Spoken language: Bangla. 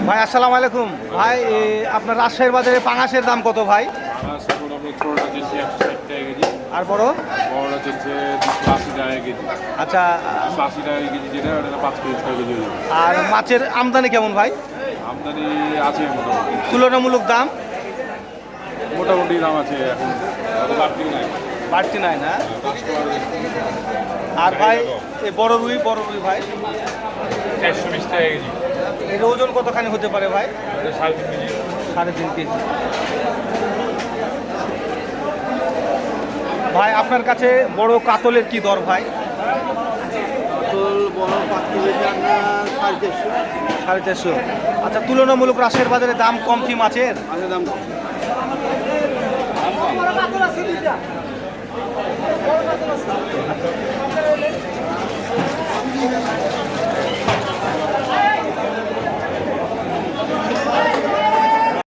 ভাই আসসালামু আলাইকুম ভাই, আপনার রাজশাহীর বাজারে পাঙাশের দাম কত ভাই? ছোটটা চলছে 160 টাকা কেজি। আর বড়? বড়টা চলছে 280 টাকা কেজি। আচ্ছা, 280 টাকা কেজি যেটা ওটা 5 কেজি 6 কেজি হয়ে যাবে। আর মাছের আমদানি কেমন ভাই? আমদানি আছে মোটামুটি। তুলনামূলক দাম মোটামুটি দাম আছে এখন, অত বাড়তিও নাই। বাড়তি নাই না? কাস্টমার আর ভাই এই বড় রুই ভাই, 420 টাকা কেজি। এর ওজন কতখানি হতে পারে ভাই? এটা 3.5 কেজি। 3.5 কেজি। ভাই আপনার কাছে বড় কাতলের কি দর ভাই? কাতল বড় 5 কেজি আমরা 450। 450। আচ্ছা, তুলনামূলক রাজশাহীর বাজারে দাম কম কি মাছের? মাছের দাম কম।